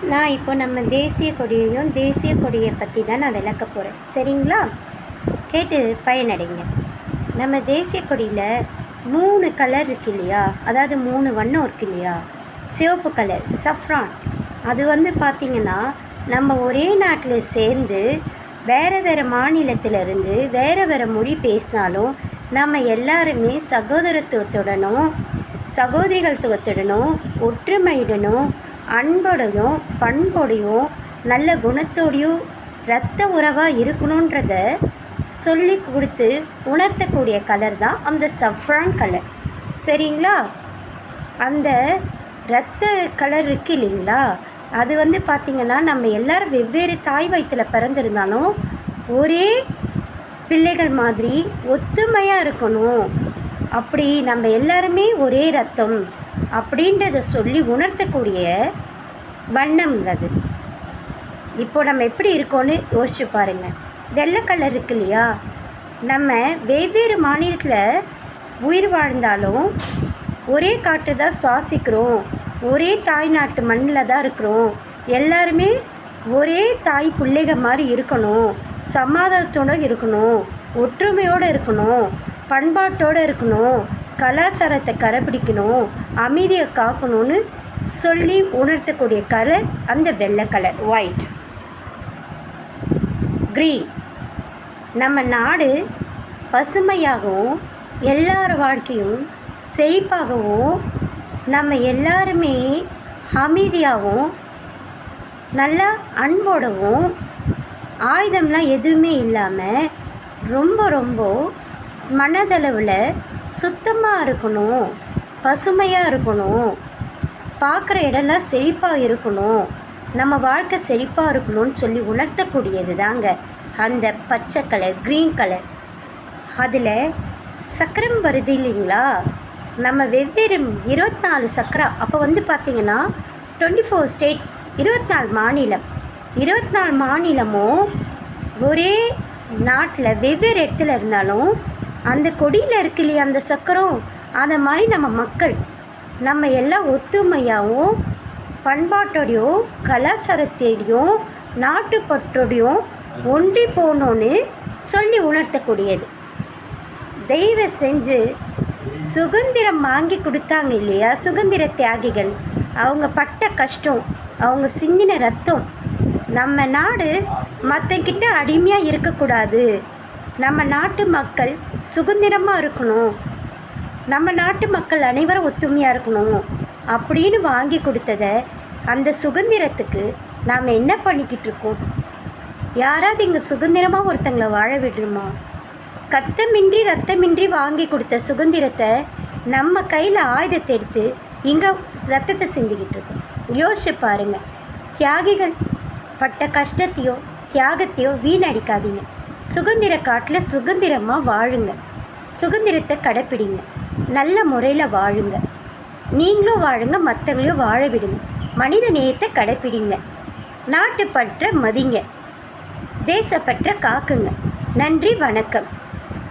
நான் இப்போ நம்ம தேசிய கொடியையும் தேசிய கொடியை பற்றி தான் நான் விளக்க போகிறேன். சரிங்களா? கேட்டு பயனடைங்க. நம்ம தேசிய கொடியில் 3 கலர் இருக்கு இல்லையா, அதாவது 3 வண்ணம் இருக்கு இல்லையா. சிவப்பு கலர் சஃப்ரான், அது பார்த்திங்கன்னா நம்ம ஒரே நாட்டில் சேர்ந்து வேறு வேறு மாநிலத்திலிருந்து வேறு வேறு மொழி பேசினாலும் நம்ம எல்லாருமே சகோதரத்துவத்துடனும் சகோதரிகள்த்துவத்துடனும் ஒற்றுமையுடனும் அன்போடையும் பண்போடையும் நல்ல குணத்தோடையும் இரத்த உறவாக இருக்கணுன்றத சொல்லி கொடுத்து உணர்த்தக்கூடிய கலர் தான் அந்த சஃப்ரான் கலர். சரிங்களா? அந்த இரத்த கலர் இருக்கு இல்லைங்களா, அது பார்த்திங்கன்னா நம்ம எல்லோரும் வெவ்வேறு தாய் வயிற்றில் பிறந்திருந்தாலும் ஒரே பிள்ளைகள் மாதிரி ஒத்துமையாக இருக்கணும். அப்படி நம்ம எல்லாருமே ஒரே ரத்தம் அப்படின்றத சொல்லி உணர்த்தக்கூடிய வண்ணம்ங்க அது. இப்போ நம்ம எப்படி இருக்கோன்னு யோசிச்சு பாருங்கள். வெள்ளை கலர் இருக்கு இல்லையா, நம்ம வெவ்வேறு மாநிலத்தில் உயிர் வாழ்ந்தாலும் ஒரே காற்று தான் சுவாசிக்கிறோம், ஒரே தாய்நாட்டு மண்ணில் தான் இருக்கிறோம், எல்லாருமே ஒரே தாய் பிள்ளைகள் மாதிரி இருக்கணும், சமாதானத்தோடு இருக்கணும், ஒற்றுமையோடு இருக்கணும், பண்பாட்டோடு இருக்கணும், கலாச்சாரத்தை கடைப்பிடிக்கணும், அமைதியை காக்கணும்னு சொல்லி உணர்த்தக்கூடிய கலர் அந்த வெள்ளை கலர். ஒயிட், க்ரீன், நம்ம நாடு பசுமையாகவும் எல்லார் வாழ்க்கையும் செழிப்பாகவும் நம்ம எல்லாருமே அமைதியாகவும் நல்லா அன்போடவும் ஆயுதம்லாம் எதுவுமே இல்லாமல் ரொம்ப ரொம்ப மனதளவில் சுத்தமாக இருக்கணும், பசுமையாக இருக்கணும், பார்க்குற இடம்லாம் செழிப்பாக இருக்கணும், நம்ம வாழ்க்கை செழிப்பாக இருக்கணும்னு சொல்லி உணர்த்தக்கூடியது தாங்க அந்த பச்சை கலர், க்ரீன் கலர். அதில் சக்கரம் வருது இல்லைங்களா, நம்ம வெவ்வேறு 24 சக்கரா. அப்போ பார்த்திங்கன்னா 24 ஸ்டேட்ஸ், 24 மாநிலம், 24 மாநிலமும் ஒரே நாட்டில் வெவ்வேறு இடத்துல இருந்தாலும் அந்த கொடியில் இருக்கு இல்லையா அந்த சக்கரம், அதை மாதிரி நம்ம மக்கள் நம்ம எல்லாம் ஒத்துமையாகவும் பண்பாட்டோடையும் கலாச்சாரத்தோடையும் நாட்டுப்பற்றோடையும் ஒன்றி போகணுன்னு சொல்லி உணர்த்தக்கூடியது. தெய்வ செஞ்சு சுதந்திரம் வாங்கி கொடுத்தாங்க இல்லையா சுதந்திர தியாகிகள், அவங்க பட்ட கஷ்டம், அவங்க சிந்தின ரத்தம். நம்ம நாடு மற்றக்கிட்ட அடிமையாக இருக்கக்கூடாது, நம்ம நாட்டு மக்கள் சுதந்திரமாக இருக்கணும், நம்ம நாட்டு மக்கள் அனைவரும் ஒத்துமையாக இருக்கணும் அப்படின்னு வாங்கி கொடுத்ததை அந்த சுதந்திரத்துக்கு நாம் என்ன பண்ணிக்கிட்டு இருக்கோம்? யாராவது இங்கே சுதந்திரமாக ஒருத்தங்களை வாழ விடுமா? கத்தமின்றி ரத்தமின்றி வாங்கி கொடுத்த சுதந்திரத்தை நம்ம கையில் ஆயுதத்தை எடுத்து இங்கே ரத்தத்தை சிந்திக்கிட்டு இருக்கோம். யோசிச்சு பாருங்கள். தியாகிகள் பட்ட கஷ்டத்தையோ தியாகத்தையோ வீணடிக்காதீங்க. சுதந்திர காட்டில் சுதந்திரமாக வாழுங்க, சுதந்திரத்தை கடைப்பிடிங்க, நல்ல முறையில் வாழுங்க, நீங்களும் வாழுங்க, மற்றவங்களையும் வாழ விடுங்க, மனித நேயத்தை கடைப்பிடிங்க, நாட்டுப்பற்ற மதிங்க, தேசப்பற்ற காக்குங்க. நன்றி, வணக்கம்.